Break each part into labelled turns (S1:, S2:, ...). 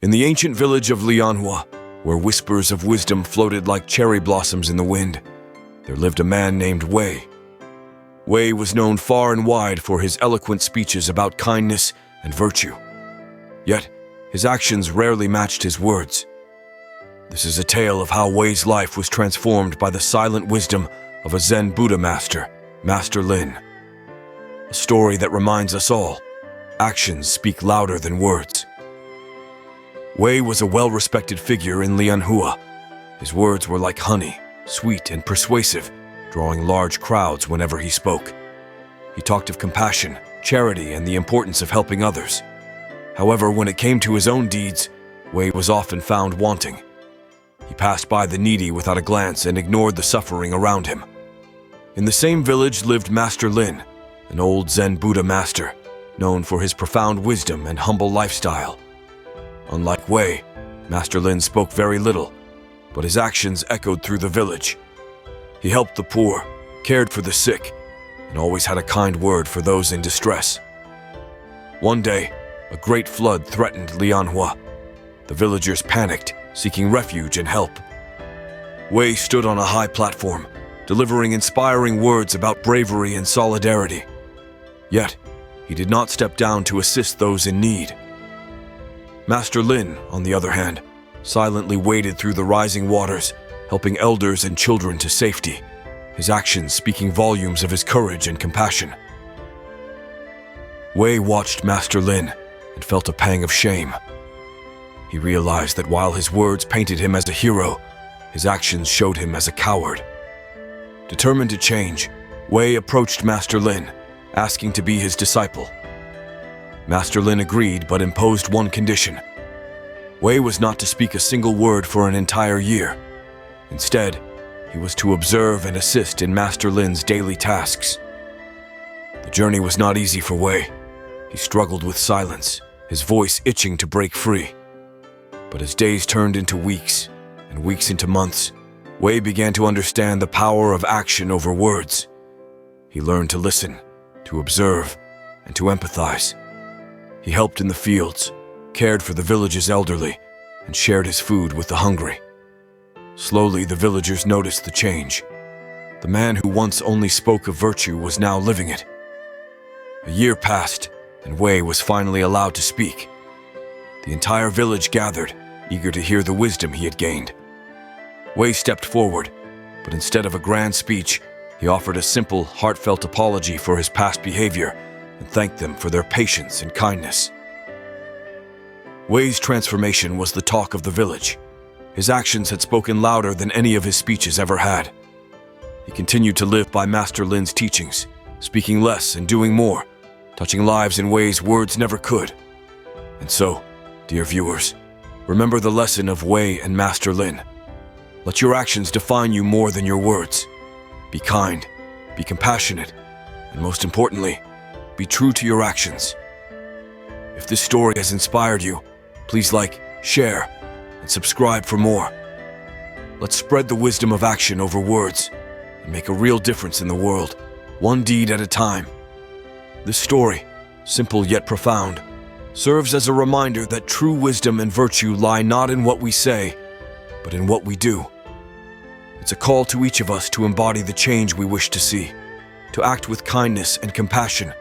S1: In the ancient village of Lianhua, where whispers of wisdom floated like cherry blossoms in the wind, there lived a man named Wei. Wei was known far and wide for his eloquent speeches about kindness and virtue. Yet, his actions rarely matched his words. This is a tale of how Wei's life was transformed by the silent wisdom of a Zen Buddha master, Master Lin. A story that reminds us all, actions speak louder than words. Wei was a well-respected figure in Lianhua. His words were like honey, sweet and persuasive, drawing large crowds whenever he spoke. He talked of compassion, charity, and the importance of helping others. However, when it came to his own deeds, Wei was often found wanting. He passed by the needy without a glance and ignored the suffering around him. In the same village lived Master Lin, an old Zen Buddha master, known for his profound wisdom and humble lifestyle. Unlike Wei, Master Lin spoke very little, but his actions echoed through the village. He helped the poor, cared for the sick, and always had a kind word for those in distress. One day, a great flood threatened Lianhua. The villagers panicked, seeking refuge and help. Wei stood on a high platform, delivering inspiring words about bravery and solidarity. Yet, he did not step down to assist those in need. Master Lin, on the other hand, silently waded through the rising waters, helping elders and children to safety, his actions speaking volumes of his courage and compassion. Wei watched Master Lin and felt a pang of shame. He realized that while his words painted him as a hero, his actions showed him as a coward. Determined to change, Wei approached Master Lin, asking to be his disciple. Master Lin agreed but imposed one condition. Wei was not to speak a single word for an entire year. Instead, he was to observe and assist in Master Lin's daily tasks. The journey was not easy for Wei. He struggled with silence, his voice itching to break free. But as days turned into weeks, and weeks into months, Wei began to understand the power of action over words. He learned to listen, to observe, and to empathize. He helped in the fields, cared for the village's elderly, and shared his food with the hungry. Slowly, the villagers noticed the change. The man who once only spoke of virtue was now living it. A year passed, and Wei was finally allowed to speak. The entire village gathered, eager to hear the wisdom he had gained. Wei stepped forward, but instead of a grand speech, he offered a simple, heartfelt apology for his past behavior and thanked them for their patience and kindness. Wei's transformation was the talk of the village. His actions had spoken louder than any of his speeches ever had. He continued to live by Master Lin's teachings, speaking less and doing more, touching lives in ways words never could. And so, dear viewers, remember the lesson of Wei and Master Lin. Let your actions define you more than your words. Be kind, be compassionate, and most importantly, be true to your actions. If this story has inspired you, please like, share, and subscribe for more. Let's spread the wisdom of action over words and make a real difference in the world, one deed at a time. This story, simple yet profound, serves as a reminder that true wisdom and virtue lie not in what we say, but in what we do. It's a call to each of us to embody the change we wish to see, to act with kindness and compassion,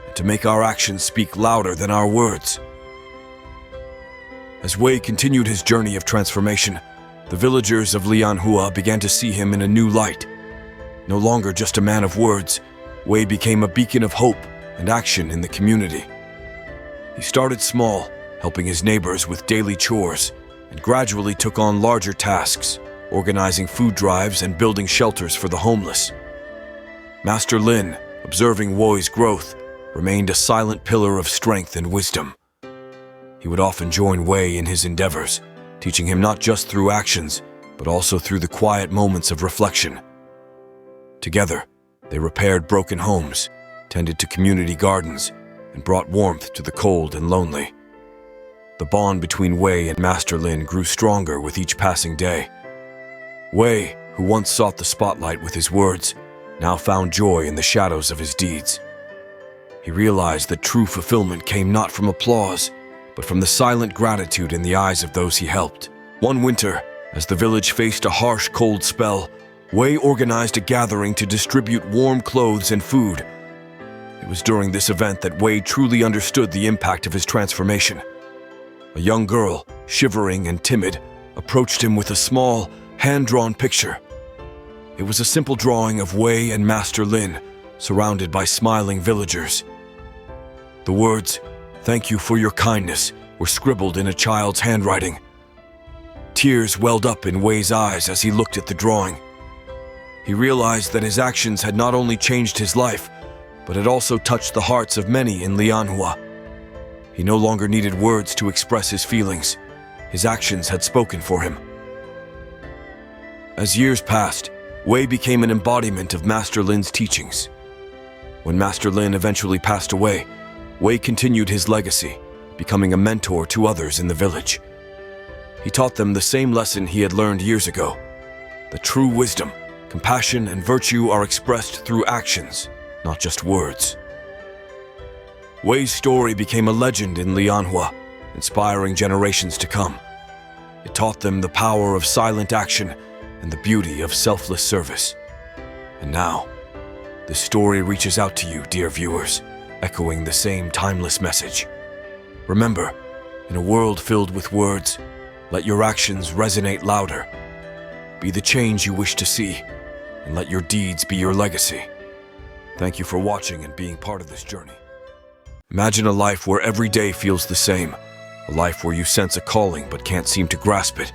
S1: and to make our actions speak louder than our words. As Wei continued his journey of transformation, the villagers of Lianhua began to see him in a new light. No longer just a man of words, Wei became a beacon of hope and action in the community. He started small, helping his neighbors with daily chores, and gradually took on larger tasks, organizing food drives and building shelters for the homeless. Master Lin, observing Wei's growth, remained a silent pillar of strength and wisdom. He would often join Wei in his endeavors, teaching him not just through actions, but also through the quiet moments of reflection. Together, they repaired broken homes, tended to community gardens, and brought warmth to the cold and lonely. The bond between Wei and Master Lin grew stronger with each passing day. Wei, who once sought the spotlight with his words, now found joy in the shadows of his deeds. He realized that true fulfillment came not from applause, but from the silent gratitude in the eyes of those he helped. One winter, as the village faced a harsh, cold spell, Wei organized a gathering to distribute warm clothes and food. It was during this event that Wei truly understood the impact of his transformation. A young girl, shivering and timid, approached him with a small, hand-drawn picture. It was a simple drawing of Wei and Master Lin, surrounded by smiling villagers. The words, "Thank you for your kindness," were scribbled in a child's handwriting. Tears welled up in Wei's eyes as he looked at the drawing. He realized that his actions had not only changed his life, but had also touched the hearts of many in Lianhua. He no longer needed words to express his feelings. His actions had spoken for him. As years passed, Wei became an embodiment of Master Lin's teachings. When Master Lin eventually passed away, Wei continued his legacy, becoming a mentor to others in the village. He taught them the same lesson he had learned years ago: that true wisdom, compassion, and virtue are expressed through actions, not just words. Wei's story became a legend in Lianhua, inspiring generations to come. It taught them the power of silent action and the beauty of selfless service. And now, this story reaches out to you, dear viewers, echoing the same timeless message. Remember, in a world filled with words, let your actions resonate louder. Be the change you wish to see, and let your deeds be your legacy. Thank you for watching and being part of this journey. Imagine a life where every day feels the same, a life where you sense a calling but can't seem to grasp it.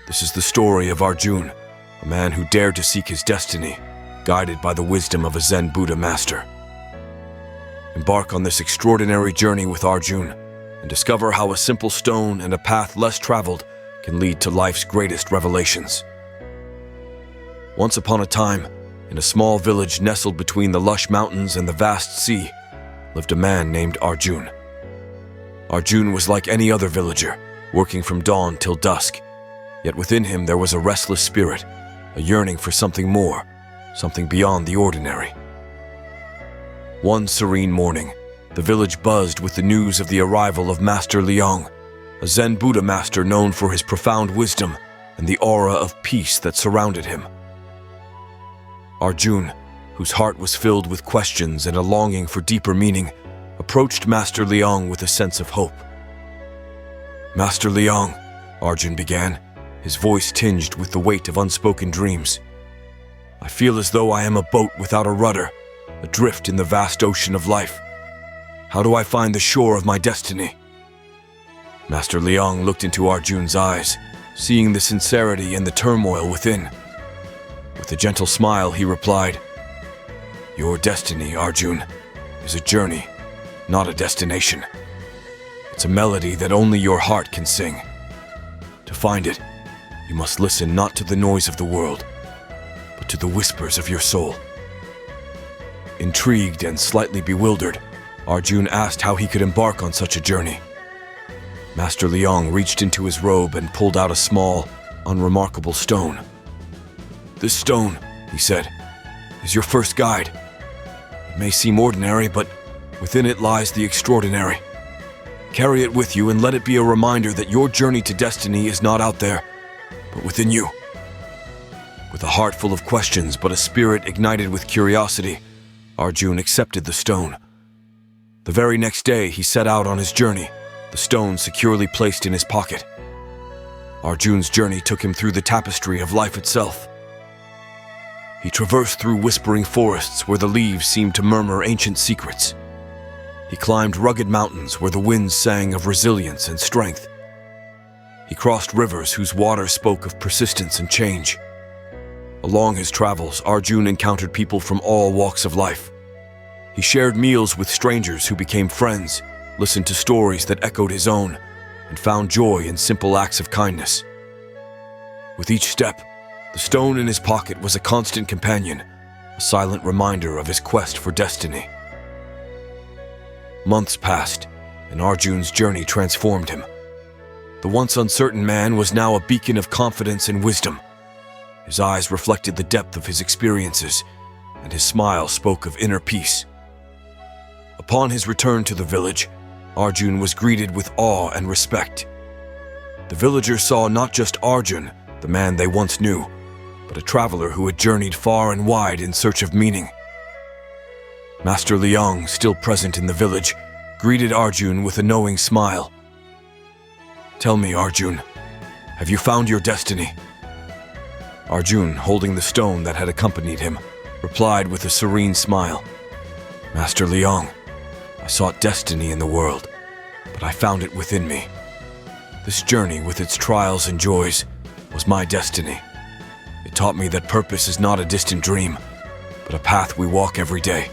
S1: This is the story of Arjun, a man who dared to seek his destiny, guided by the wisdom of a Zen Buddha master. Embark on this extraordinary journey with Arjun and discover how a simple stone and a path less traveled can lead to life's greatest revelations. Once upon a time, in a small village nestled between the lush mountains and the vast sea, lived a man named Arjun. Arjun was like any other villager, working from dawn till dusk. Yet within him there was a restless spirit, a yearning for something more, something beyond the ordinary. One serene morning, the village buzzed with the news of the arrival of Master Liang, a Zen Buddha master known for his profound wisdom and the aura of peace that surrounded him. Arjun, whose heart was filled with questions and a longing for deeper meaning, approached Master Liang with a sense of hope. "Master Liang," Arjun began, his voice tinged with the weight of unspoken dreams. "I feel as though I am a boat without a rudder, adrift in the vast ocean of life. How do I find the shore of my destiny?" Master Liang looked into Arjun's eyes, seeing the sincerity and the turmoil within. With a gentle smile, he replied, "Your destiny, Arjun, is a journey, not a destination. It's a melody that only your heart can sing. To find it, you must listen not to the noise of the world, but to the whispers of your soul." Intrigued and slightly bewildered, Arjun asked how he could embark on such a journey. Master Liang reached into his robe and pulled out a small, unremarkable stone. "This stone," he said, "is your first guide. It may seem ordinary, but within it lies the extraordinary. Carry it with you and let it be a reminder that your journey to destiny is not out there, but within you." With a heart full of questions but a spirit ignited with curiosity, Arjun accepted the stone. The very next day, he set out on his journey, the stone securely placed in his pocket. Arjun's journey took him through the tapestry of life itself. He traversed through whispering forests where the leaves seemed to murmur ancient secrets. He climbed rugged mountains where the winds sang of resilience and strength. He crossed rivers whose water spoke of persistence and change. Along his travels, Arjun encountered people from all walks of life. He shared meals with strangers who became friends, listened to stories that echoed his own, and found joy in simple acts of kindness. With each step, the stone in his pocket was a constant companion, a silent reminder of his quest for destiny. Months passed, and Arjun's journey transformed him. The once uncertain man was now a beacon of confidence and wisdom. His eyes reflected the depth of his experiences, and his smile spoke of inner peace. Upon his return to the village, Arjun was greeted with awe and respect. The villagers saw not just Arjun, the man they once knew, but a traveler who had journeyed far and wide in search of meaning. Master Liang, still present in the village, greeted Arjun with a knowing smile. "Tell me, Arjun, have you found your destiny?" Arjun, holding the stone that had accompanied him, replied with a serene smile. "Master Liang, I sought destiny in the world, but I found it within me. This journey, with its trials and joys, was my destiny. It taught me that purpose is not a distant dream, but a path we walk every day,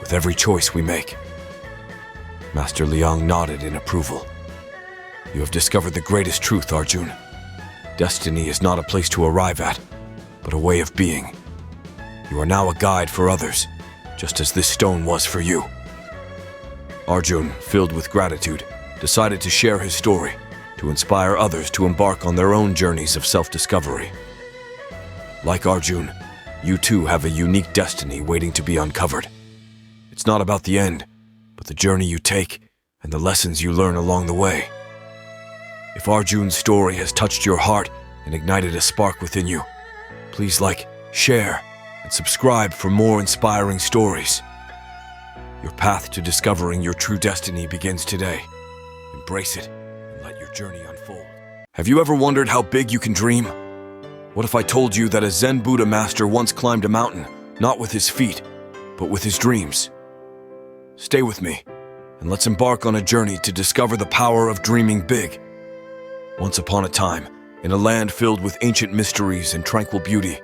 S1: with every choice we make." Master Liang nodded in approval. "You have discovered the greatest truth, Arjun. Destiny is not a place to arrive at, but a way of being. You are now a guide for others, just as this stone was for you." Arjun, filled with gratitude, decided to share his story, to inspire others to embark on their own journeys of self-discovery. Like Arjun, you too have a unique destiny waiting to be uncovered. It's not about the end, but the journey you take and the lessons you learn along the way. If Arjun's story has touched your heart and ignited a spark within you, please like, share, and subscribe for more inspiring stories. Your path to discovering your true destiny begins today. Embrace it and let your journey unfold. Have you ever wondered how big you can dream? What if I told you that a Zen Buddha master once climbed a mountain, not with his feet, but with his dreams? Stay with me, and let's embark on a journey to discover the power of dreaming big. Once upon a time, in a land filled with ancient mysteries and tranquil beauty,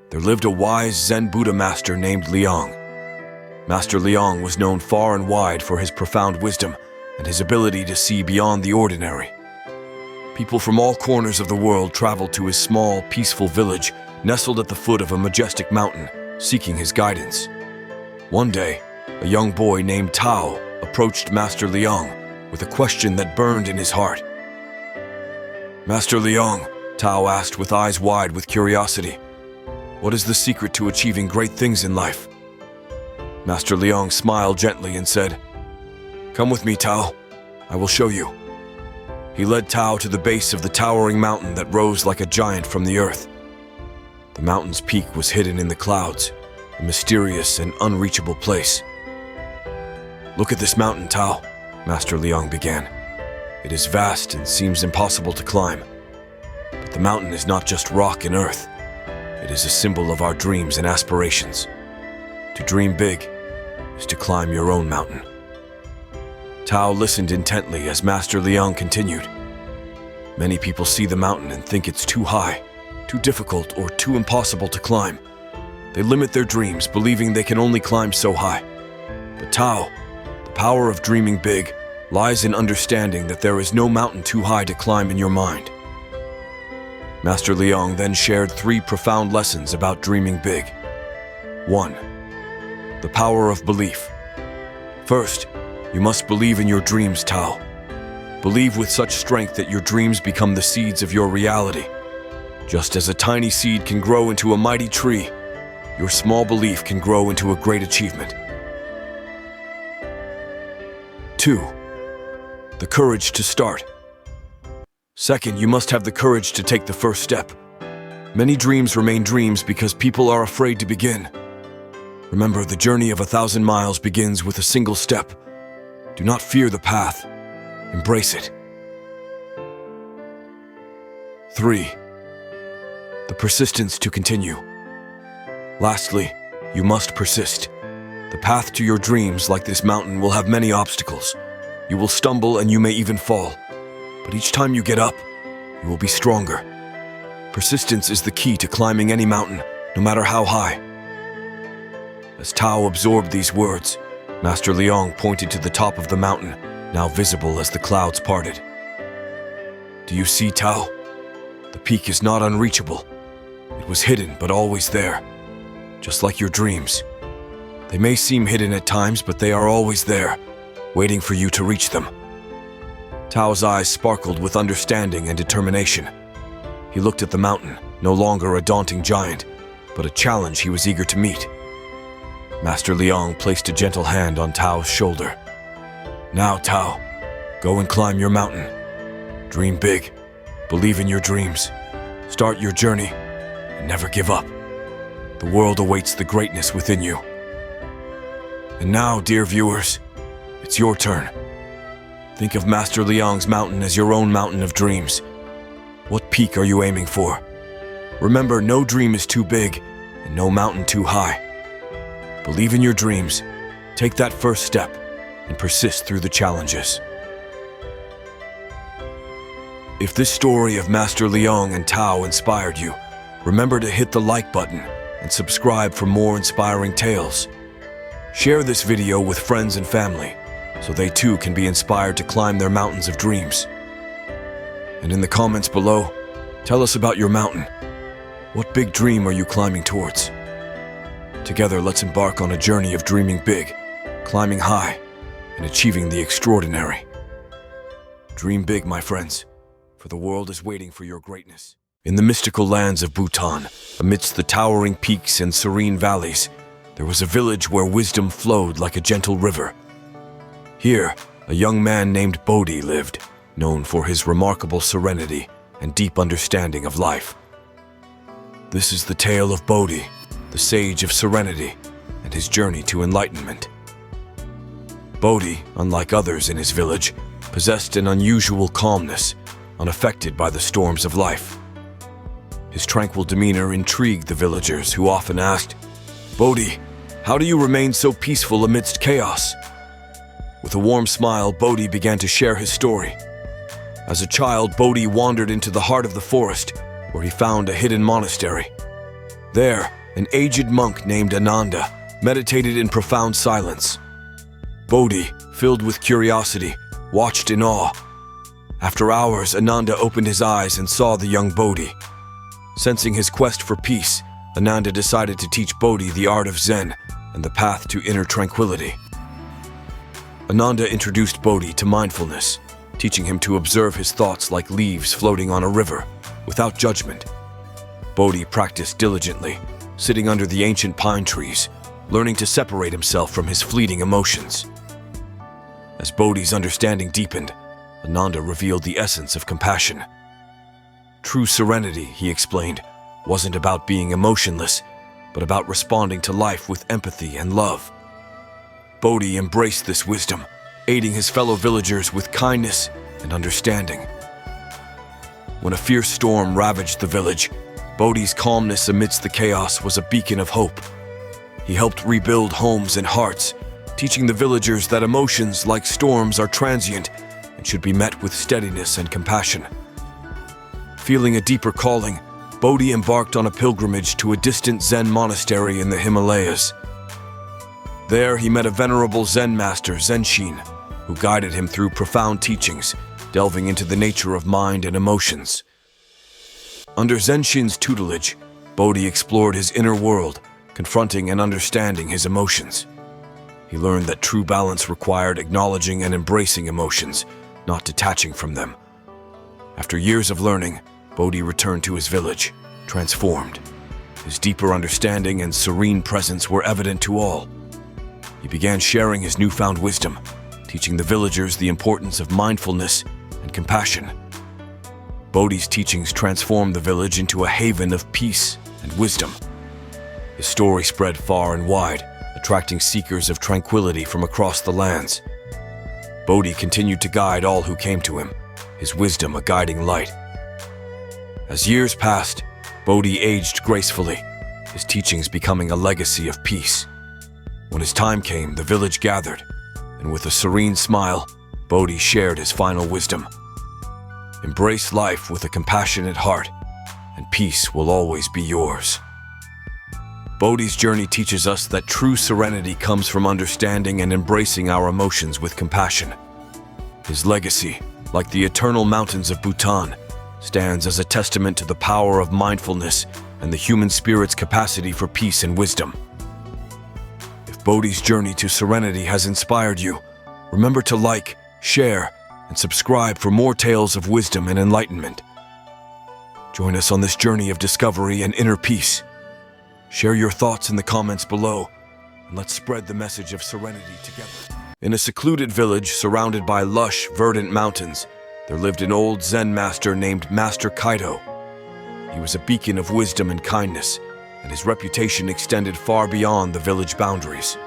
S1: there lived a wise Zen Buddha master named Liang. Master Liang was known far and wide for his profound wisdom and his ability to see beyond the ordinary. People from all corners of the world traveled to his small, peaceful village, nestled at the foot of a majestic mountain, seeking his guidance. One day, a young boy named Tao approached Master Liang with a question that burned in his heart. "Master Liang," Tao asked with eyes wide with curiosity, "what is the secret to achieving great things in life?" Master Liang smiled gently and said, "Come with me, Tao. I will show you." He led Tao to the base of the towering mountain that rose like a giant from the earth. The mountain's peak was hidden in the clouds, a mysterious and unreachable place. "Look at this mountain, Tao," Master Liang began. "It is vast and seems impossible to climb. But the mountain is not just rock and earth. It is a symbol of our dreams and aspirations. To dream big is to climb your own mountain." Tao listened intently as Master Liang continued. Many people see the mountain and think it's too high, too difficult, or too impossible to climb. They limit their dreams, believing they can only climb so high. But Tao, the power of dreaming big, lies in understanding that there is no mountain too high to climb in your mind. Master Liang then shared 3 profound lessons about dreaming big. 1. The power of belief. First, you must believe in your dreams, Tao. Believe with such strength that your dreams become the seeds of your reality. Just as a tiny seed can grow into a mighty tree, your small belief can grow into a great achievement. 2. The courage to start. Second, you must have the courage to take the first step. Many dreams remain dreams because people are afraid to begin. Remember, the journey of 1,000 miles begins with a single step. Do not fear the path. Embrace it. 3. The persistence to continue. Lastly, you must persist. The path to your dreams, like this mountain, will have many obstacles. You will stumble and you may even fall. But each time you get up, you will be stronger. Persistence is the key to climbing any mountain, no matter how high. As Tao absorbed these words, Master Liang pointed to the top of the mountain, now visible as the clouds parted. "Do you see, Tao? The peak is not unreachable. It was hidden, but always there. Just like your dreams. They may seem hidden at times, but they are always there, waiting for you to reach them." Tao's eyes sparkled with understanding and determination. He looked at the mountain, no longer a daunting giant, but a challenge he was eager to meet. Master Liang placed a gentle hand on Tao's shoulder. "Now, Tao, Go and climb your mountain. Dream big. Believe in your dreams. Start your journey and never give up. The world awaits the greatness within you. And now, dear viewers, it's your turn. Think of Master Liang's mountain as your own mountain of dreams. What peak are you aiming for? Remember, no dream is too big and no mountain too high. Believe in your dreams, take that first step, and persist through the challenges. If this story of Master Liang and Tao inspired you, remember to hit the like button and subscribe for more inspiring tales. Share this video with friends and family, so they too can be inspired to climb their mountains of dreams. And in the comments below, tell us about your mountain. What big dream are you climbing towards? Together, let's embark on a journey of dreaming big, climbing high, and achieving the extraordinary. Dream big, my friends, for the world is waiting for your greatness. In the mystical lands of Bhutan, amidst the towering peaks and serene valleys, there was a village where wisdom flowed like a gentle river. Here, a young man named Bodhi lived, known for his remarkable serenity and deep understanding of life. This is the tale of Bodhi, the sage of serenity, and his journey to enlightenment. Bodhi, unlike others in his village, possessed an unusual calmness, unaffected by the storms of life. His tranquil demeanor intrigued the villagers, who often asked, "Bodhi, how do you remain so peaceful amidst chaos?" With a warm smile, Bodhi began to share his story. As a child, Bodhi wandered into the heart of the forest, where he found a hidden monastery. There, an aged monk named Ananda meditated in profound silence. Bodhi, filled with curiosity, watched in awe. After hours, Ananda opened his eyes and saw the young Bodhi. Sensing his quest for peace, Ananda decided to teach Bodhi the art of Zen and the path to inner tranquility. Ananda introduced Bodhi to mindfulness, teaching him to observe his thoughts like leaves floating on a river, without judgment. Bodhi practiced diligently, sitting under the ancient pine trees, learning to separate himself from his fleeting emotions. As Bodhi's understanding deepened, Ananda revealed the essence of compassion. True serenity, he explained, wasn't about being emotionless, but about responding to life with empathy and love. Bodhi embraced this wisdom, aiding his fellow villagers with kindness and understanding. When a fierce storm ravaged the village, Bodhi's calmness amidst the chaos was a beacon of hope. He helped rebuild homes and hearts, teaching the villagers that emotions, like storms, are transient and should be met with steadiness and compassion. Feeling a deeper calling, Bodhi embarked on a pilgrimage to a distant Zen monastery in the Himalayas. There, he met a venerable Zen Master, Zenshin, who guided him through profound teachings, delving into the nature of mind and emotions. Under Zenshin's tutelage, Bodhi explored his inner world, confronting and understanding his emotions. He learned that true balance required acknowledging and embracing emotions, not detaching from them. After years of learning, Bodhi returned to his village, transformed. His deeper understanding and serene presence were evident to all. He began sharing his newfound wisdom, teaching the villagers the importance of mindfulness and compassion. Bodhi's teachings transformed the village into a haven of peace and wisdom. His story spread far and wide, attracting seekers of tranquility from across the lands. Bodhi continued to guide all who came to him, his wisdom a guiding light. As years passed, Bodhi aged gracefully, his teachings becoming a legacy of peace. When his time came, the village gathered, and with a serene smile, Bodhi shared his final wisdom. Embrace life with a compassionate heart, and peace will always be yours. Bodhi's journey teaches us that true serenity comes from understanding and embracing our emotions with compassion. His legacy, like the eternal mountains of Bhutan, stands as a testament to the power of mindfulness and the human spirit's capacity for peace and wisdom. If Bodhi's journey to serenity has inspired you, remember to like, share, and subscribe for more tales of wisdom and enlightenment. Join us on this journey of discovery and inner peace. Share your thoughts in the comments below, and let's spread the message of serenity together. In a secluded village surrounded by lush, verdant mountains, there lived an old Zen master named Master Kaido. He was a beacon of wisdom and kindness, and his reputation extended far beyond the village boundaries.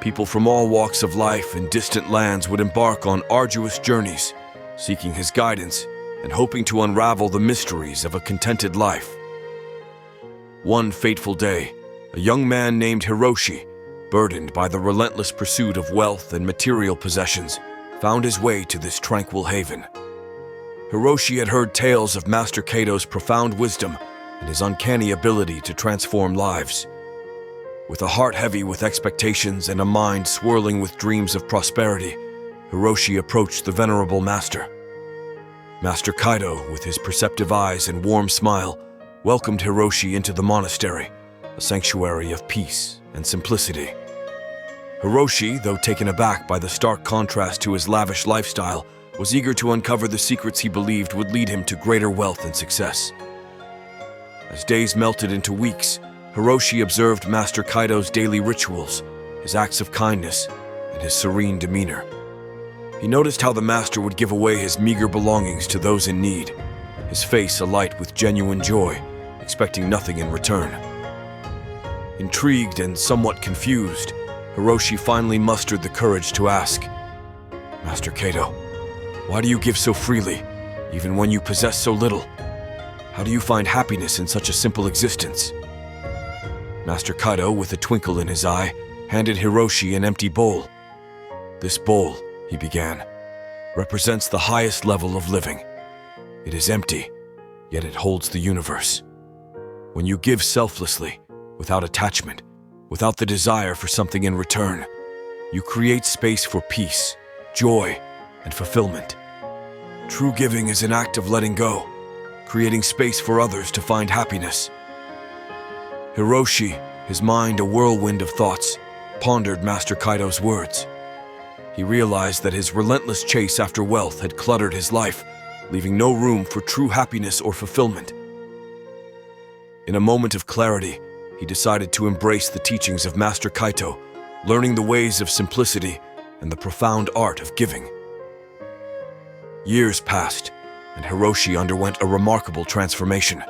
S1: People from all walks of life and distant lands would embark on arduous journeys, seeking his guidance and hoping to unravel the mysteries of a contented life. One fateful day, a young man named Hiroshi, burdened by the relentless pursuit of wealth and material possessions, found his way to this tranquil haven. Hiroshi had heard tales of Master Kaido's profound wisdom and his uncanny ability to transform lives. With a heart heavy with expectations and a mind swirling with dreams of prosperity, Hiroshi approached the venerable master. Master Kaido, with his perceptive eyes and warm smile, welcomed Hiroshi into the monastery, a sanctuary of peace and simplicity. Hiroshi, though taken aback by the stark contrast to his lavish lifestyle, was eager to uncover the secrets he believed would lead him to greater wealth and success. As days melted into weeks, Hiroshi observed Master Kaido's daily rituals, his acts of kindness, and his serene demeanor. He noticed how the master would give away his meager belongings to those in need, his face alight with genuine joy, expecting nothing in return. Intrigued and somewhat confused, Hiroshi finally mustered the courage to ask, "Master Kaido, why do you give so freely, even when you possess so little? How do you find happiness in such a simple existence?" Master Kaido, with a twinkle in his eye, handed Hiroshi an empty bowl. "This bowl," he began, "represents the highest level of living. It is empty, yet it holds the universe. When you give selflessly, without attachment, without the desire for something in return, you create space for peace, joy, and fulfillment. True giving is an act of letting go, creating space for others to find happiness." Hiroshi, his mind a whirlwind of thoughts, pondered Master Kaido's words. He realized that his relentless chase after wealth had cluttered his life, leaving no room for true happiness or fulfillment. In a moment of clarity, he decided to embrace the teachings of Master Kaido, learning the ways of simplicity and the profound art of giving. Years passed, and Hiroshi underwent a remarkable transformation.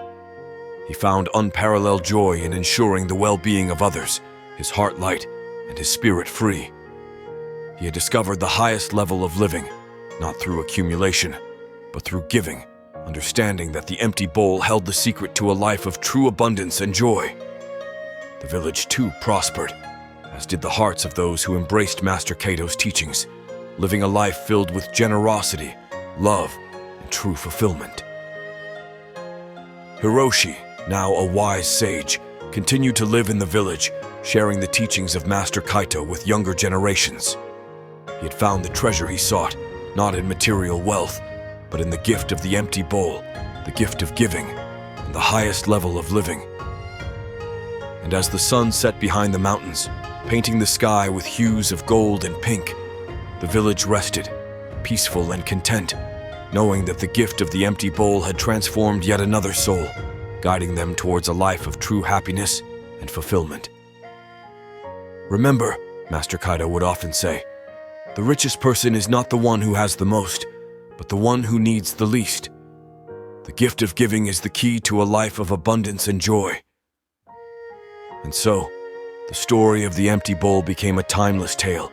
S1: He found unparalleled joy in ensuring the well-being of others, his heart light and his spirit free. He had discovered the highest level of living, not through accumulation, but through giving, understanding that the empty bowl held the secret to a life of true abundance and joy. The village too prospered, as did the hearts of those who embraced Master Kaido's teachings, living a life filled with generosity, love, and true fulfillment. Hiroshi, now a wise sage, continued to live in the village, sharing the teachings of Master Kaido with younger generations. He had found the treasure he sought, not in material wealth, but in the gift of the empty bowl, the gift of giving, and the highest level of living. And as the sun set behind the mountains, painting the sky with hues of gold and pink, the village rested, peaceful and content, knowing that the gift of the empty bowl had transformed yet another soul, guiding them towards a life of true happiness and fulfillment. "Remember," Master Kaido would often say, "the richest person is not the one who has the most, but the one who needs the least. The gift of giving is the key to a life of abundance and joy." And so, the story of the empty bowl became a timeless tale,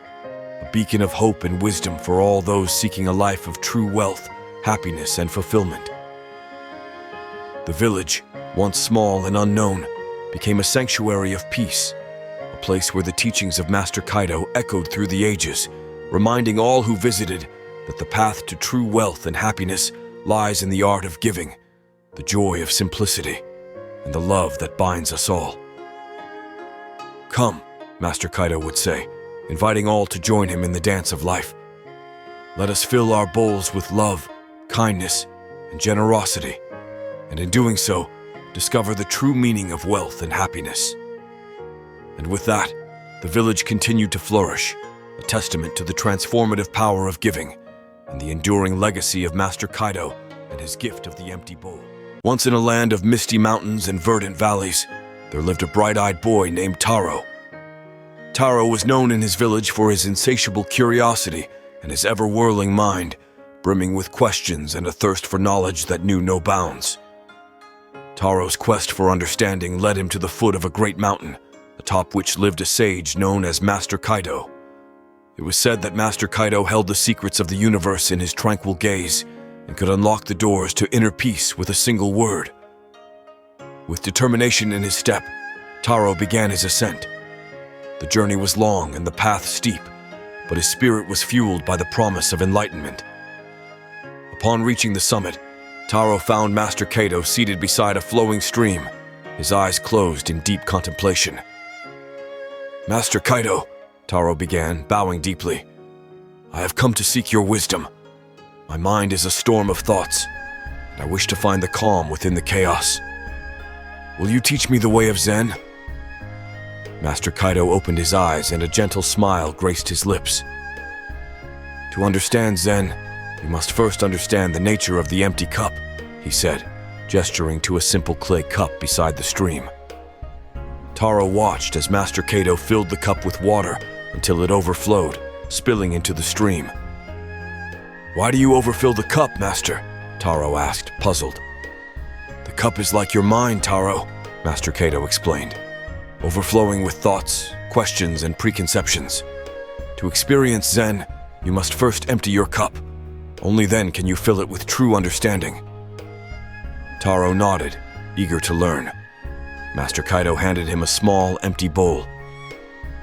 S1: a beacon of hope and wisdom for all those seeking a life of true wealth, happiness, and fulfillment. The village, once small and unknown, became a sanctuary of peace, a place where the teachings of Master Kaido echoed through the ages, reminding all who visited that the path to true wealth and happiness lies in the art of giving, the joy of simplicity, and the love that binds us all. "Come," Master Kaido would say, inviting all to join him in the dance of life. "Let us fill our bowls with love, kindness, and generosity, and in doing so, discover the true meaning of wealth and happiness." And with that, the village continued to flourish, a testament to the transformative power of giving and the enduring legacy of Master Kaido and his gift of the empty bowl. Once in a land of misty mountains and verdant valleys, there lived a bright-eyed boy named Taro. Taro was known in his village for his insatiable curiosity and his ever-whirling mind, brimming with questions and a thirst for knowledge that knew no bounds. Taro's quest for understanding led him to the foot of a great mountain, atop which lived a sage known as Master Kaido. It was said that Master Kaido held the secrets of the universe in his tranquil gaze and could unlock the doors to inner peace with a single word. With determination in his step, Taro began his ascent. The journey was long and the path steep, but his spirit was fueled by the promise of enlightenment. Upon reaching the summit, Taro found Master Kaido seated beside a flowing stream, his eyes closed in deep contemplation. "Master Kaido," Taro began, bowing deeply, "I have come to seek your wisdom. My mind is a storm of thoughts, and I wish to find the calm within the chaos. Will you teach me the way of Zen?" Master Kaido opened his eyes and a gentle smile graced his lips. "To understand Zen, you must first understand the nature of the empty cup," he said, gesturing to a simple clay cup beside the stream. Taro watched as Master Kaido filled the cup with water until it overflowed, spilling into the stream. "Why do you overfill the cup, Master?" Taro asked, puzzled. "The cup is like your mind, Taro," Master Kaido explained, overflowing with thoughts, questions, and preconceptions. To experience Zen, you must first empty your cup. Only then can you fill it with true understanding. Taro nodded, eager to learn. Master Kaido handed him a small, empty bowl.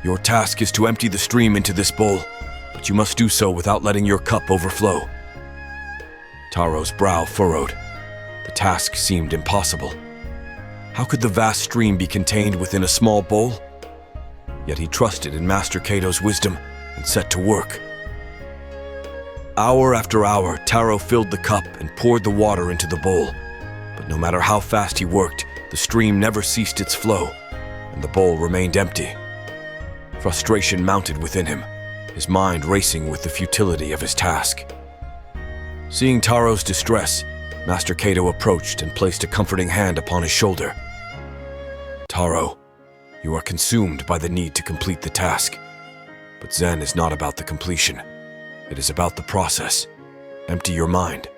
S1: "Your task is to empty the stream into this bowl, but you must do so without letting your cup overflow." Taro's brow furrowed. The task seemed impossible. How could the vast stream be contained within a small bowl? Yet he trusted in Master Kaido's wisdom and set to work. Hour after hour, Taro filled the cup and poured the water into the bowl. But no matter how fast he worked, the stream never ceased its flow, and the bowl remained empty. Frustration mounted within him, his mind racing with the futility of his task. Seeing Taro's distress, Master Kaido approached and placed a comforting hand upon his shoulder. "Taro, you are consumed by the need to complete the task. But Zen is not about the completion. It is about the process. Empty your mind.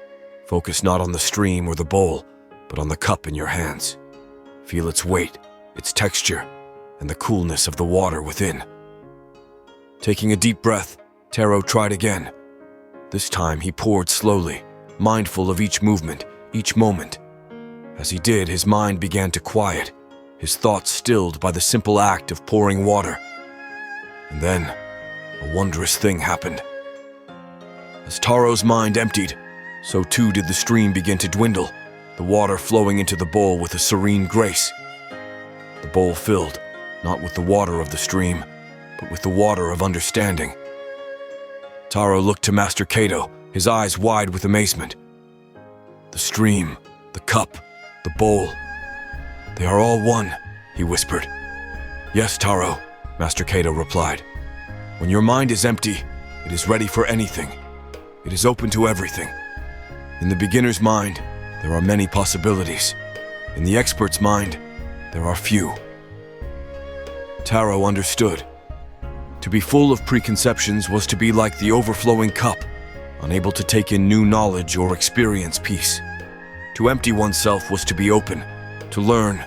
S1: Focus not on the stream or the bowl, but on the cup in your hands. Feel its weight, its texture, and the coolness of the water within." Taking a deep breath, Taro tried again. This time he poured slowly, mindful of each movement, each moment. As he did, his mind began to quiet, his thoughts stilled by the simple act of pouring water. And then, a wondrous thing happened. As Taro's mind emptied, so too did the stream begin to dwindle, the water flowing into the bowl with a serene grace. The bowl filled, not with the water of the stream, but with the water of understanding. Taro looked to Master Kaido, his eyes wide with amazement. "The stream, the cup, the bowl, they are all one," he whispered. "Yes, Taro," Master Kaido replied. "When your mind is empty, it is ready for anything. It is open to everything. In the beginner's mind, there are many possibilities. In the expert's mind, there are few." Taro understood. To be full of preconceptions was to be like the overflowing cup, unable to take in new knowledge or experience peace. To empty oneself was to be open, to learn,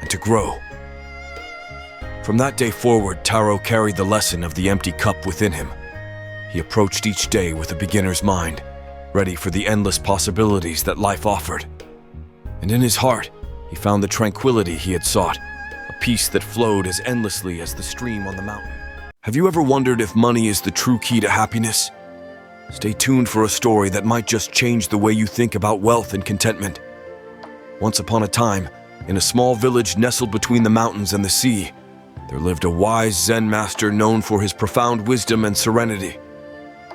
S1: and to grow. From that day forward, Taro carried the lesson of the empty cup within him. He approached each day with a beginner's mind, ready for the endless possibilities that life offered. And in his heart, he found the tranquility he had sought, a peace that flowed as endlessly as the stream on the mountain. Have you ever wondered if money is the true key to happiness? Stay tuned for a story that might just change the way you think about wealth and contentment. Once upon a time, in a small village nestled between the mountains and the sea, there lived a wise Zen Master known for his profound wisdom and serenity.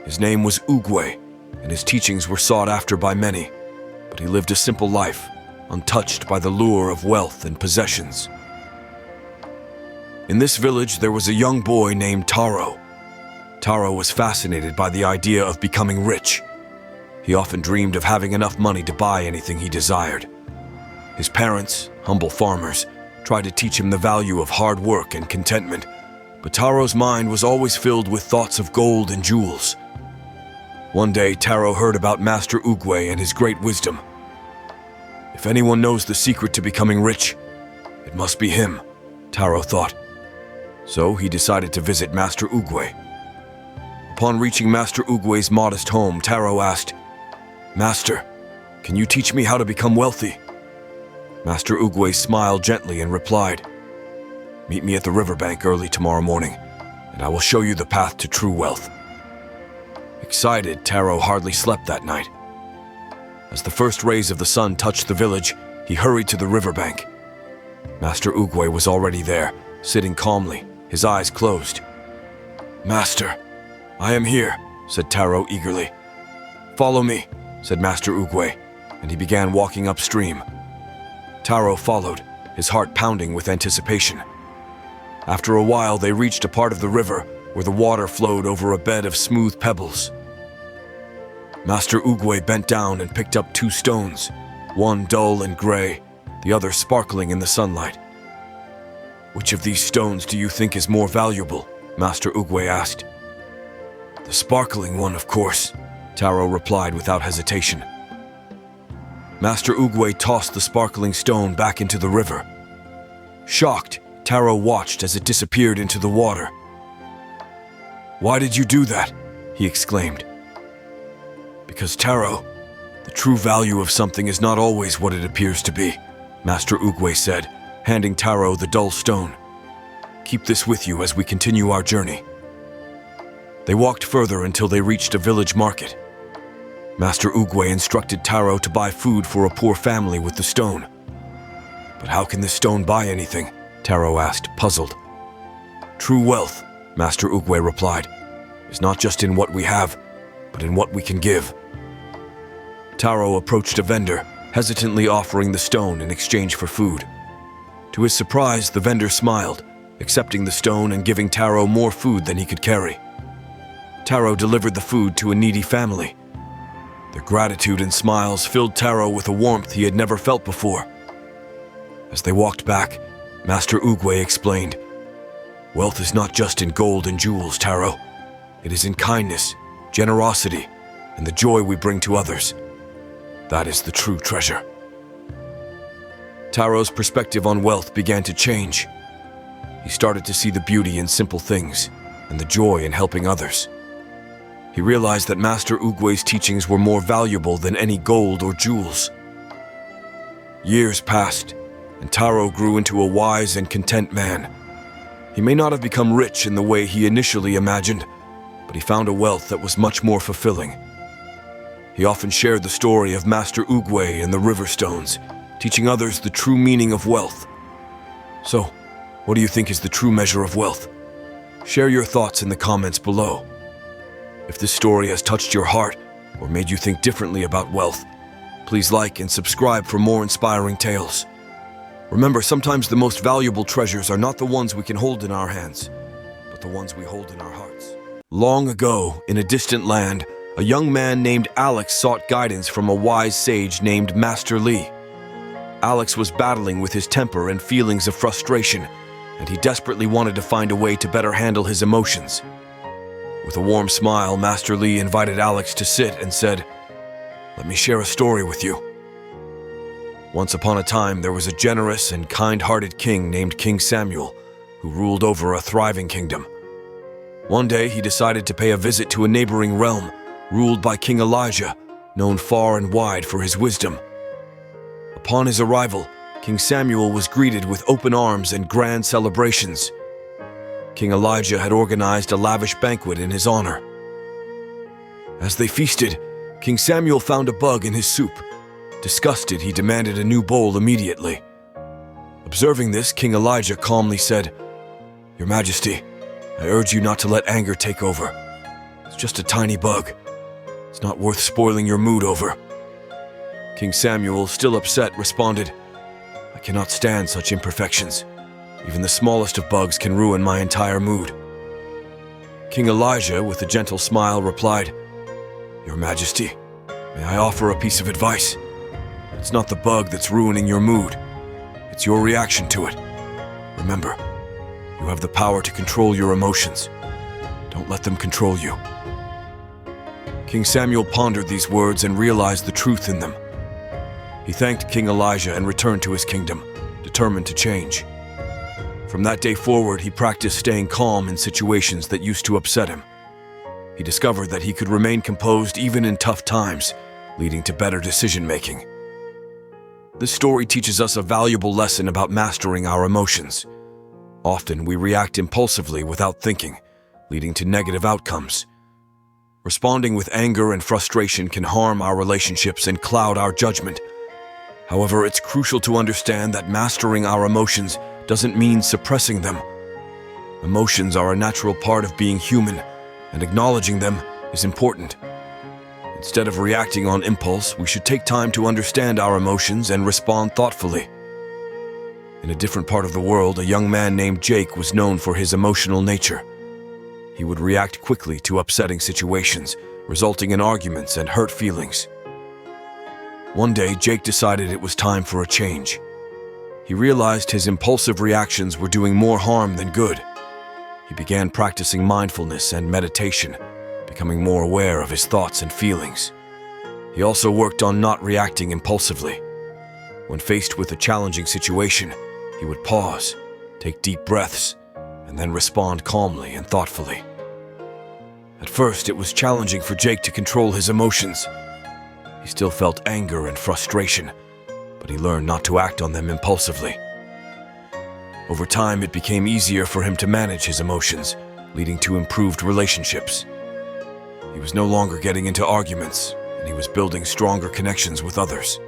S1: His name was Oogway, and his teachings were sought after by many, but he lived a simple life, untouched by the lure of wealth and possessions. In this village, there was a young boy named Taro. Taro was fascinated by the idea of becoming rich. He often dreamed of having enough money to buy anything he desired. His parents, humble farmers, tried to teach him the value of hard work and contentment, but Taro's mind was always filled with thoughts of gold and jewels. One day, Taro heard about Master Oogway and his great wisdom. If anyone knows the secret to becoming rich, it must be him, Taro thought. So he decided to visit Master Oogway. Upon reaching Master Oogway's modest home, Taro asked, "Master, can you teach me how to become wealthy?" Master Oogway smiled gently and replied, "Meet me at the riverbank early tomorrow morning, and I will show you the path to true wealth." Excited, Taro hardly slept that night. As the first rays of the sun touched the village, he hurried to the riverbank. Master Oogway was already there, sitting calmly, his eyes closed. "Master, I am here," said Taro eagerly. "Follow me," said Master Oogway, and he began walking upstream. Taro followed, his heart pounding with anticipation. After a while, they reached a part of the river where the water flowed over a bed of smooth pebbles. Master Oogway bent down and picked up 2 stones, one dull and gray, the other sparkling in the sunlight. "Which of these stones do you think is more valuable?" Master Oogway asked. "The sparkling one, of course," Taro replied without hesitation. Master Oogway tossed the sparkling stone back into the river. Shocked, Taro watched as it disappeared into the water. "Why did you do that?" he exclaimed. "Because, Taro, the true value of something is not always what it appears to be," Master Oogway said, handing Taro the dull stone. "Keep this with you as we continue our journey." They walked further until they reached a village market. Master Oogway instructed Taro to buy food for a poor family with the stone. "But how can this stone buy anything?" Taro asked, puzzled. "True wealth," Master Oogway replied, "is not just in what we have, but in what we can give." Taro approached a vendor, hesitantly offering the stone in exchange for food. To his surprise, the vendor smiled, accepting the stone and giving Taro more food than he could carry. Taro delivered the food to a needy family. Their gratitude and smiles filled Taro with a warmth he had never felt before. As they walked back, Master Oogway explained, "Wealth is not just in gold and jewels, Taro. It is in kindness, generosity, and the joy we bring to others. That is the true treasure." Taro's perspective on wealth began to change. He started to see the beauty in simple things and the joy in helping others. He realized that Master Oogway's teachings were more valuable than any gold or jewels. Years passed, and Taro grew into a wise and content man. He may not have become rich in the way he initially imagined, but he found a wealth that was much more fulfilling. He often shared the story of Master Oogway and the river stones, teaching others the true meaning of wealth. So, what do you think is the true measure of wealth? Share your thoughts in the comments below. If this story has touched your heart or made you think differently about wealth, please like and subscribe for more inspiring tales. Remember, sometimes the most valuable treasures are not the ones we can hold in our hands, but the ones we hold in our hearts. Long ago, in a distant land, a young man named Alex sought guidance from a wise sage named Master Lee. Alex was battling with his temper and feelings of frustration, and he desperately wanted to find a way to better handle his emotions. With a warm smile, Master Lee invited Alex to sit and said, "Let me share a story with you." Once upon a time, there was a generous and kind-hearted king named King Samuel, who ruled over a thriving kingdom. One day, he decided to pay a visit to a neighboring realm, ruled by King Elijah, known far and wide for his wisdom. Upon his arrival, King Samuel was greeted with open arms and grand celebrations. King Elijah had organized a lavish banquet in his honor. As they feasted, King Samuel found a bug in his soup. Disgusted, he demanded a new bowl immediately. Observing this, King Elijah calmly said, "Your Majesty, I urge you not to let anger take over. It's just a tiny bug. It's not worth spoiling your mood over." King Samuel, still upset, responded, "I cannot stand such imperfections. Even the smallest of bugs can ruin my entire mood." King Elijah, with a gentle smile, replied, "Your Majesty, may I offer a piece of advice? It's not the bug that's ruining your mood. It's your reaction to it. Remember, You have the power to control your emotions. Don't let them control you. King Samuel pondered these words and realized the truth in them. He thanked King Elijah and returned to his kingdom, determined to change. From that day forward, he practiced staying calm in situations that used to upset him. He discovered that he could remain composed even in tough times, leading to better decision-making. This story teaches us a valuable lesson about mastering our emotions. Often, we react impulsively without thinking, leading to negative outcomes. Responding with anger and frustration can harm our relationships and cloud our judgment. However, it's crucial to understand that mastering our emotions doesn't mean suppressing them. Emotions are a natural part of being human, and acknowledging them is important. Instead of reacting on impulse, we should take time to understand our emotions and respond thoughtfully. In a different part of the world, a young man named Jake was known for his emotional nature. He would react quickly to upsetting situations, resulting in arguments and hurt feelings. One day, Jake decided it was time for a change. He realized his impulsive reactions were doing more harm than good. He began practicing mindfulness and meditation, becoming more aware of his thoughts and feelings. He also worked on not reacting impulsively. When faced with a challenging situation, he would pause, take deep breaths, and then respond calmly and thoughtfully. At first, it was challenging for Jake to control his emotions. He still felt anger and frustration, but he learned not to act on them impulsively. Over time, it became easier for him to manage his emotions, leading to improved relationships. He was no longer getting into arguments, and he was building stronger connections with others.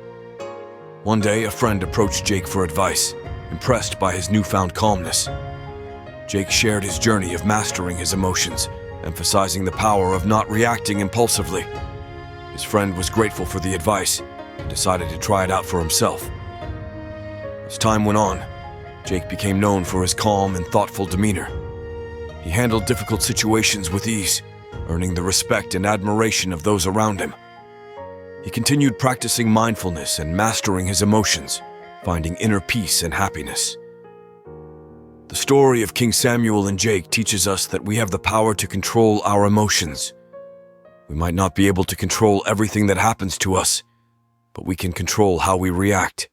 S1: One day, a friend approached Jake for advice, impressed by his newfound calmness. Jake shared his journey of mastering his emotions, emphasizing the power of not reacting impulsively. His friend was grateful for the advice and decided to try it out for himself. As time went on, Jake became known for his calm and thoughtful demeanor. He handled difficult situations with ease, earning the respect and admiration of those around him. He continued practicing mindfulness and mastering his emotions, finding inner peace and happiness. The story of King Samuel and Jake teaches us that we have the power to control our emotions. We might not be able to control everything that happens to us, but we can control how we react.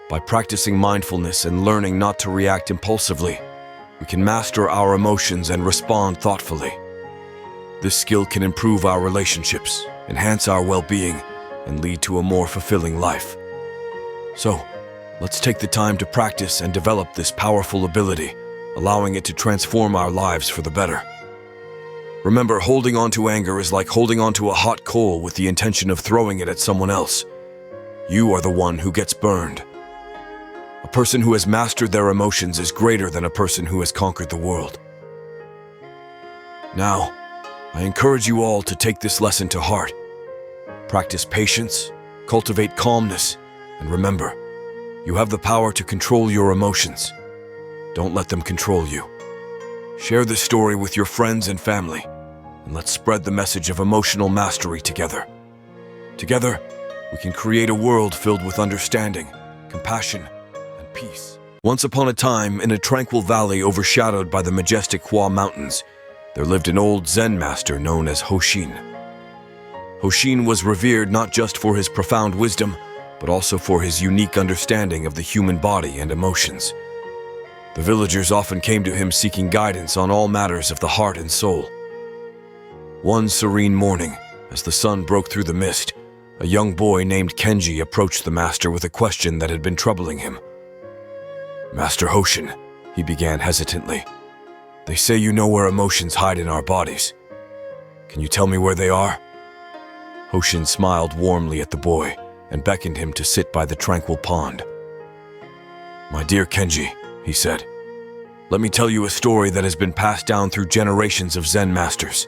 S1: By practicing mindfulness and learning not to react impulsively, we can master our emotions and respond thoughtfully. This skill can improve our relationships, enhance our well-being, and lead to a more fulfilling life. So, let's take the time to practice and develop this powerful ability, allowing it to transform our lives for the better. Remember, holding on to anger is like holding on to a hot coal with the intention of throwing it at someone else. You are the one who gets burned. A person who has mastered their emotions is greater than a person who has conquered the world. Now, I encourage you all to take this lesson to heart. Practice patience, cultivate calmness, and remember, you have the power to control your emotions. Don't let them control you. Share this story with your friends and family, and let's spread the message of emotional mastery together. Together, we can create a world filled with understanding, compassion, and peace. Once upon a time, in a tranquil valley overshadowed by the majestic Hua Mountains, there lived an old Zen master known as Hoshin. Hoshin was revered not just for his profound wisdom, but also for his unique understanding of the human body and emotions. The villagers often came to him seeking guidance on all matters of the heart and soul. One serene morning, as the sun broke through the mist, a young boy named Kenji approached the master with a question that had been troubling him. "Master Hoshin," he began hesitantly, "they say you know where emotions hide in our bodies. Can you tell me where they are?" Hoshin smiled warmly at the boy and beckoned him to sit by the tranquil pond. "My dear Kenji," he said, "let me tell you a story that has been passed down through generations of Zen masters."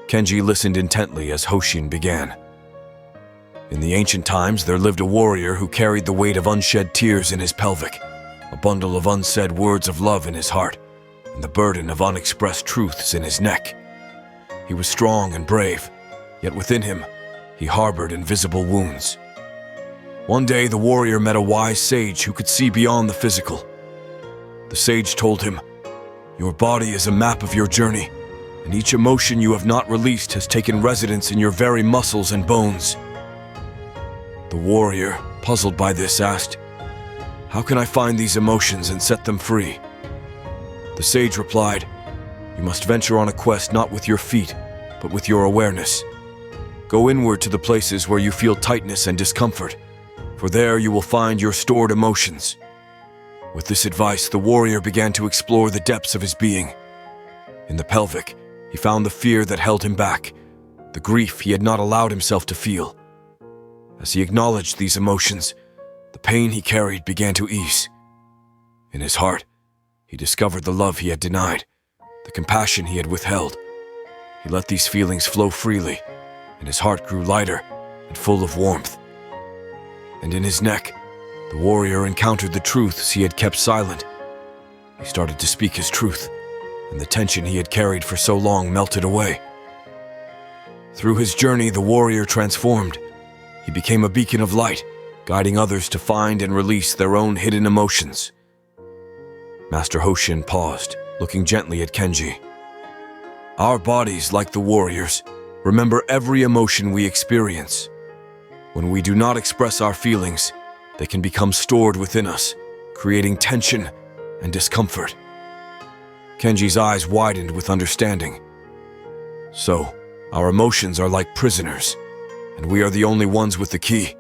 S1: Kenji listened intently as Hoshin began. In the ancient times, there lived a warrior who carried the weight of unshed tears in his pelvic, a bundle of unsaid words of love in his heart, and the burden of unexpressed truths in his neck. He was strong and brave, yet within him, he harbored invisible wounds. One day, the warrior met a wise sage who could see beyond the physical. The sage told him, "Your body is a map of your journey, and each emotion you have not released has taken residence in your very muscles and bones." The warrior, puzzled by this, asked, "How can I find these emotions and set them free?" The sage replied, "You must venture on a quest not with your feet, but with your awareness. Go inward to the places where you feel tightness and discomfort, for there you will find your stored emotions." With this advice, the warrior began to explore the depths of his being. In the pelvic, he found the fear that held him back, the grief he had not allowed himself to feel. As he acknowledged these emotions, the pain he carried began to ease. In his heart, he discovered the love he had denied, the compassion he had withheld. He let these feelings flow freely, and his heart grew lighter and full of warmth. And in his neck, the warrior encountered the truths he had kept silent. He started to speak his truth, and the tension he had carried for so long melted away. Through his journey, the warrior transformed. He became a beacon of light, guiding others to find and release their own hidden emotions. Master Hoshin paused, looking gently at Kenji. "Our bodies, like the warriors, remember every emotion we experience. When we do not express our feelings, they can become stored within us, creating tension and discomfort." Kenji's eyes widened with understanding. "So, our emotions are like prisoners, and we are the only ones with the key."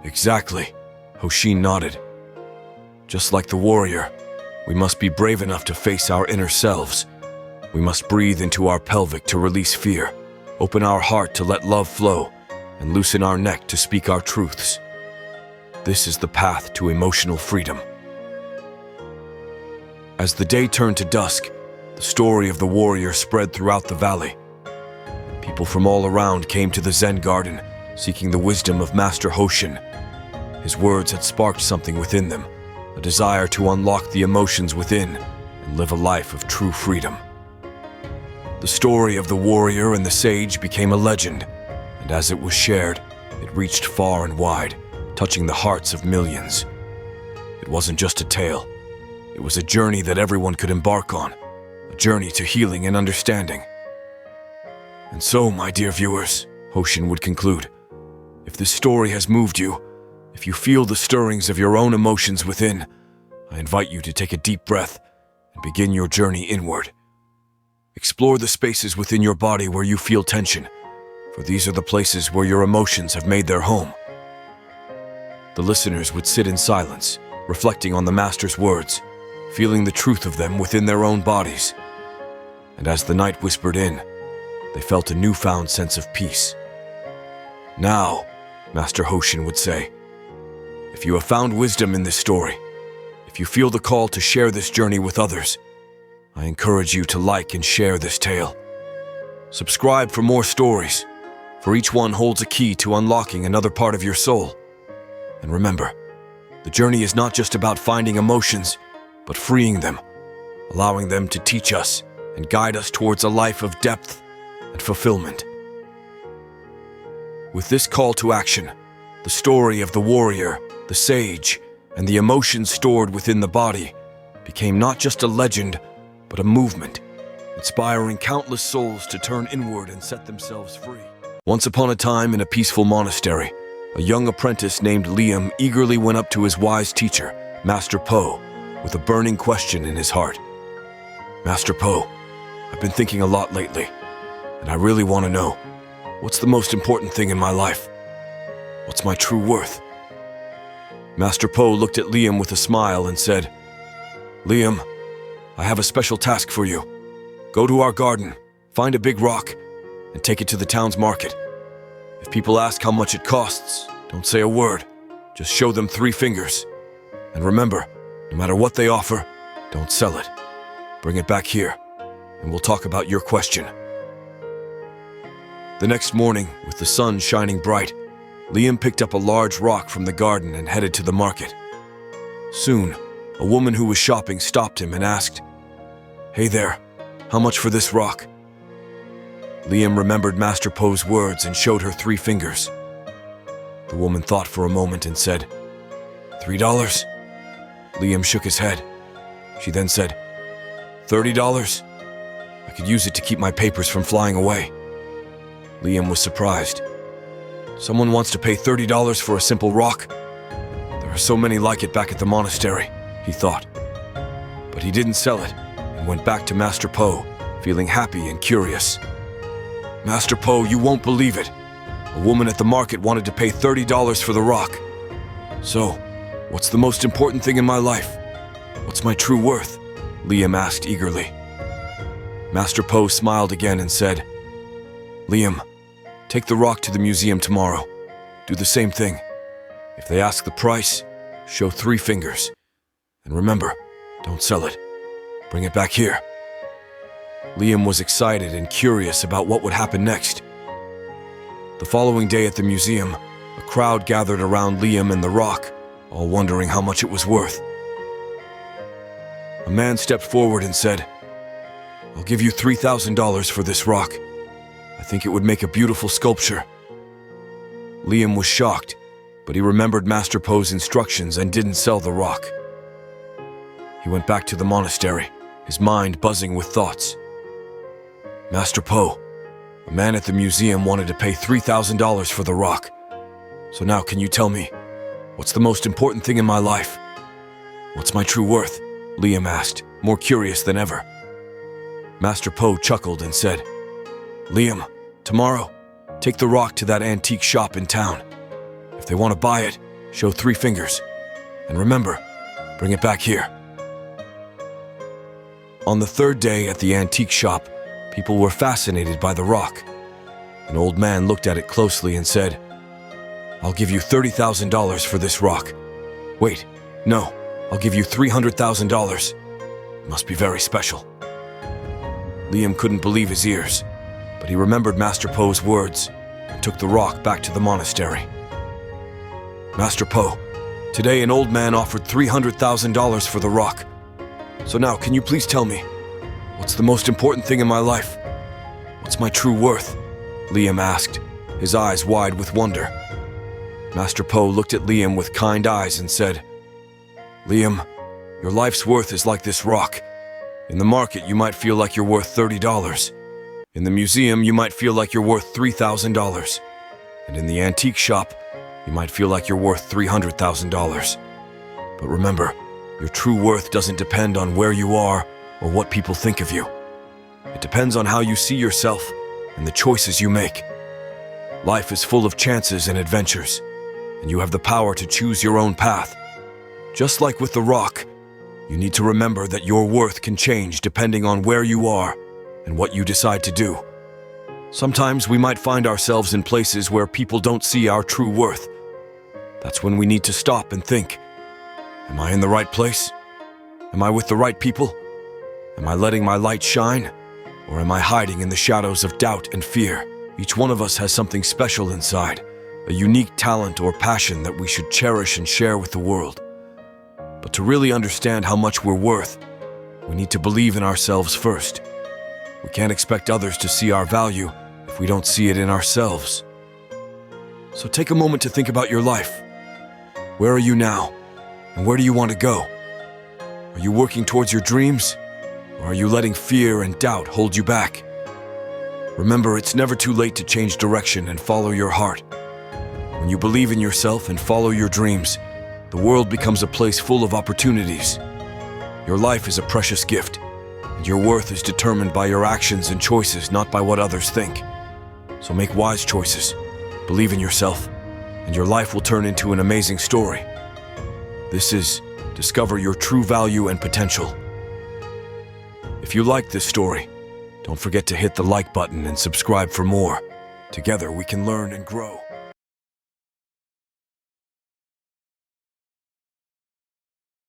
S1: "Exactly," Hoshin nodded. "Just like the warrior, we must be brave enough to face our inner selves. We must breathe into our pelvic to release fear, open our heart to let love flow, and loosen our neck to speak our truths. This is the path to emotional freedom." As the day turned to dusk, the story of the warrior spread throughout the valley. People from all around came to the Zen garden, seeking the wisdom of Master Hoshin. His words had sparked something within them, a desire to unlock the emotions within and live a life of true freedom. The story of the warrior and the sage became a legend, and as it was shared, it reached far and wide, touching the hearts of millions. It wasn't just a tale. It was a journey that everyone could embark on, a journey to healing and understanding. And so, my dear viewers, Hoshin would conclude, if this story has moved you, if you feel the stirrings of your own emotions within, I invite you to take a deep breath and begin your journey inward. Explore the spaces within your body where you feel tension, for these are the places where your emotions have made their home. The listeners would sit in silence, reflecting on the Master's words, feeling the truth of them within their own bodies. And as the night whispered in, they felt a newfound sense of peace. "Now," Master Hoshin would say, "if you have found wisdom in this story, if you feel the call to share this journey with others, I encourage you to like and share this tale. Subscribe for more stories, for each one holds a key to unlocking another part of your soul. And remember, the journey is not just about finding emotions, but freeing them, allowing them to teach us and guide us towards a life of depth and fulfillment." With this call to action, the story of the warrior, the sage, and the emotions stored within the body became not just a legend, but a movement, inspiring countless souls to turn inward and set themselves free. Once upon a time in a peaceful monastery, a young apprentice named Liam eagerly went up to his wise teacher, Master Po, with a burning question in his heart. "Master Po, I've been thinking a lot lately, and I really want to know, what's the most important thing in my life? What's my true worth?" Master Po looked at Liam with a smile and said, "Liam, I have a special task for you. Go to our garden, find a big rock, and take it to the town's market. If people ask how much it costs, don't say a word. Just show them 3 fingers. And remember, no matter what they offer, don't sell it. Bring it back here, and we'll talk about your question." The next morning, with the sun shining bright, Liam picked up a large rock from the garden and headed to the market. Soon, a woman who was shopping stopped him and asked, "Hey there, how much for this rock?" Liam remembered Master Po's words and showed her 3 fingers. The woman thought for a moment and said, $3? Liam shook his head. She then said, $30? I could use it to keep my papers from flying away. Liam was surprised. Someone wants to pay $30 for a simple rock? There are so many like it back at the monastery, he thought. But he didn't sell it and went back to Master Po, feeling happy and curious. Master Po, you won't believe it. A woman at the market wanted to pay $30 for the rock. So, what's the most important thing in my life? What's my true worth? Liam asked eagerly. Master Po smiled again and said, Liam, take the rock to the museum tomorrow. Do the same thing. If they ask the price, show 3 fingers. And remember, don't sell it. Bring it back here. Liam was excited and curious about what would happen next. The following day at the museum, a crowd gathered around Liam and the rock, all wondering how much it was worth. A man stepped forward and said, I'll give you $3,000 for this rock. I think it would make a beautiful sculpture. Liam was shocked, but he remembered Master Po's instructions and didn't sell the rock. He went back to the monastery, his mind buzzing with thoughts. Master Po, a man at the museum wanted to pay $3,000 for the rock. So now can you tell me, what's the most important thing in my life? What's my true worth? Liam asked, more curious than ever. Master Po chuckled and said, Liam, tomorrow, take the rock to that antique shop in town. If they want to buy it, show 3 fingers. And remember, bring it back here. On the 3rd day at the antique shop, people were fascinated by the rock. An old man looked at it closely and said, I'll give you $30,000 for this rock. Wait, no, I'll give you $300,000. It must be very special. Liam couldn't believe his ears, but he remembered Master Po's words and took the rock back to the monastery. Master Po, today an old man offered $300,000 for the rock. So now, can you please tell me, what's the most important thing in my life? What's my true worth? Liam asked, his eyes wide with wonder. Master Po looked at Liam with kind eyes and said, Liam, your life's worth is like this rock. In the market, you might feel like you're worth $30. In the museum, you might feel like you're worth $3,000. And in the antique shop, you might feel like you're worth $300,000. But remember, your true worth doesn't depend on where you are or what people think of you. It depends on how you see yourself and the choices you make. Life is full of chances and adventures, and you have the power to choose your own path. Just like with the rock, you need to remember that your worth can change depending on where you are and what you decide to do. Sometimes we might find ourselves in places where people don't see our true worth. That's when we need to stop and think, am I in the right place? Am I with the right people? Am I letting my light shine? Or am I hiding in the shadows of doubt and fear? Each one of us has something special inside, a unique talent or passion that we should cherish and share with the world. But to really understand how much we're worth, we need to believe in ourselves first. We can't expect others to see our value if we don't see it in ourselves. So take a moment to think about your life. Where are you now? And where do you want to go? Are you working towards your dreams? Or are you letting fear and doubt hold you back? Remember, it's never too late to change direction and follow your heart. When you believe in yourself and follow your dreams, the world becomes a place full of opportunities. Your life is a precious gift, and your worth is determined by your actions and choices, not by what others think. So make wise choices, believe in yourself, and your life will turn into an amazing story. This is Discover Your True Value and Potential. If you like this story, don't forget to hit the like button and subscribe for more. Together we can learn and grow.